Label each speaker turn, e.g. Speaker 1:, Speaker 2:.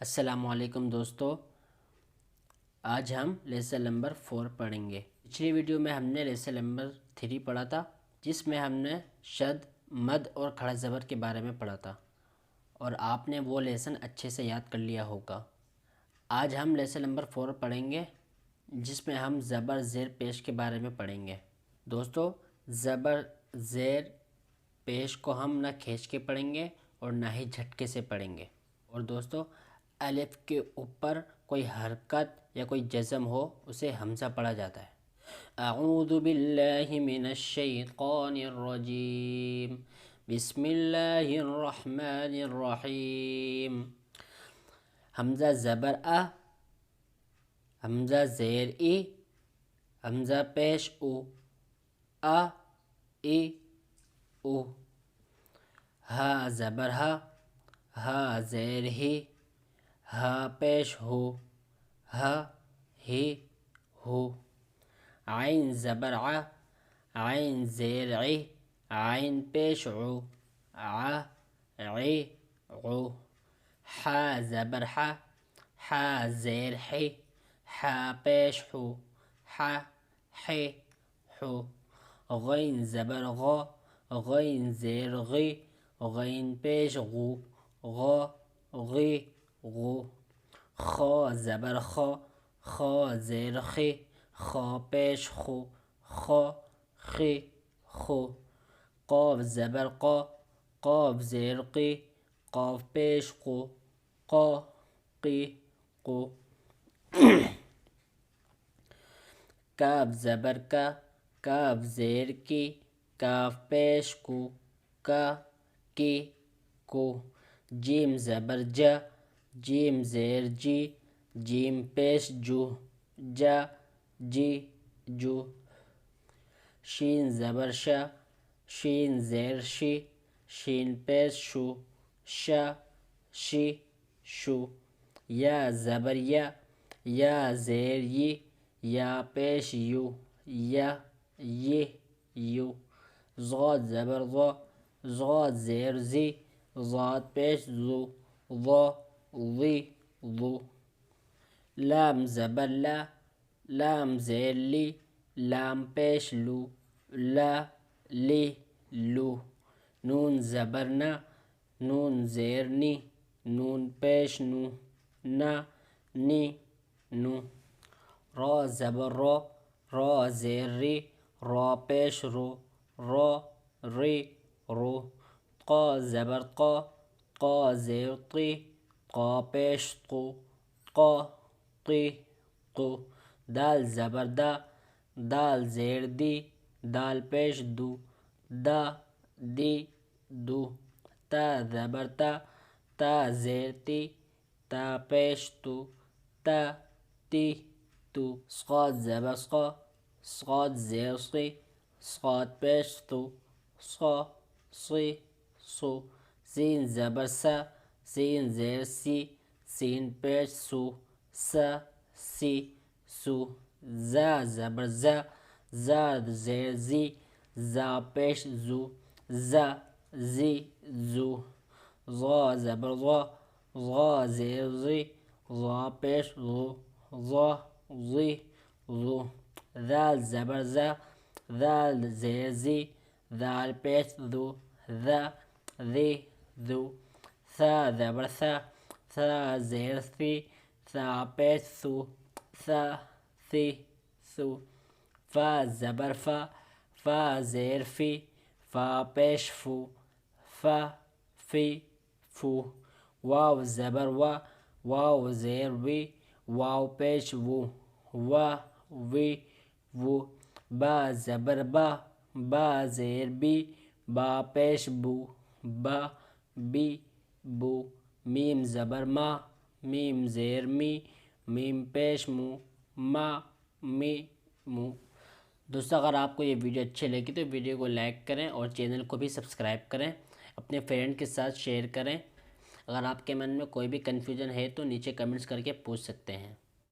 Speaker 1: السلام علیکم دوستو، آج ہم لیسن نمبر 4 پڑھیں گے۔ پچھلی ویڈیو میں ہم نے لیسن نمبر 3 پڑھا تھا، جس میں ہم نے شد، مد اور کھڑا زبر کے بارے میں پڑھا تھا، اور آپ نے وہ لیسن اچھے سے یاد کر لیا ہوگا۔ آج ہم لیسن نمبر 4 پڑھیں گے، جس میں ہم زبر زیر پیش کے بارے میں پڑھیں گے۔ دوستو، زبر زیر پیش کو ہم نہ کھینچ کے پڑھیں گے اور نہ ہی جھٹکے سے پڑھیں گے۔ اور دوستو، الف کے اوپر کوئی حرکت یا کوئی جزم ہو اسے حمزہ پڑھا جاتا ہے۔ اعوذ باللہ من الشیطان الرجیم، بسم اللہ الرحمن الرحیم۔ حمزہ زبر ا، حمزہ زیر ای، حمزہ پیش او، ا ای او۔ ہا زبر ہا، ہا زیر ہی، ہا پیش ہو، ہا ہی ہو۔ عین زبر ع، عین زیر عی، عین پیش عو، ع عی عو۔ حا زبر حا، حا زیر حی، حا پیش حو، حا حی حو۔ غین زبر غا، غین زیر غی، غین پیش غو، غا غی غو۔ خا زبر خا، خا زیر خی، خا پیش خو، خا خی خو۔ قاف زبر قا، قاف زیر قی، قاف پیش قو، قا قی قو۔ کاف زبر کا، کاف زیر کی، کاف پیش کو، کا کی کو۔ جیم زبر جا، جیم زیر جی، جیم پیش جو، جا جی جو۔ شین زبر شا، شین زیر شی، شین پیش شو، شا شی شو۔ یا زبر یا، یا زیر یی، یا پیش یو، یا یی یو۔ ضاد زبر ضا، ضاد زیر زی، ضاد پیش زو، ضا ضی ضو۔ لام زبر لا، لام زیر لی، لام پیش لو، لا لی لو۔ نون زبر نا، نون زیر نی، نون پیش نو، نا نی نو۔ را زبر را، را زیر ری، را پیش رو، را ری رو۔ قا زبر قا، قا زیر قی، قا پیش قو، قا قی قو۔ دال زبر دا، دال زیر دی، دال پیش دو، دا دی دو۔ تا زبر تا، تا زیر تی، تا پیش تو، تا تی تو۔ صاد زبر صا، صاد زیر صی، صاد پیش ثو، صا صی صو۔ سین زبر سا، سین زیر سی، سین پیش سو، سا سی سو۔ زا زبر زا، زا زیر زی، زا پیش زو، زا زی زو۔ ظا زبر ظا، ظا زیر ظی، ظا پیش ظو، ظا ظی ظو۔ ذال زبر ذا، ذال زیر زی، ذال پیش ذو، ذا ذی ذو۔ ثا زبر ثا، ثا زیر ثی، ثا پیش ثو، ثا ثی ثو۔ فا زبر فا، فا زیر فی، فا پیش فو، فا فی فو۔ واو زبر وا، واو زیر وی، واو پیش وو، وا وی وو۔ با زبر با، با زیر بی، با پیش بو، با بی بو۔ میم زبر ما، میم زیر می، میم پیش مو، ما می مو۔ دوستو، اگر آپ کو یہ ویڈیو اچھی لگی تو ویڈیو کو لائک کریں اور چینل کو بھی سبسکرائب کریں، اپنے فرینڈ کے ساتھ شیئر کریں۔ اگر آپ کے من میں کوئی بھی کنفیوژن ہے تو نیچے کمنٹس کر کے پوچھ سکتے ہیں۔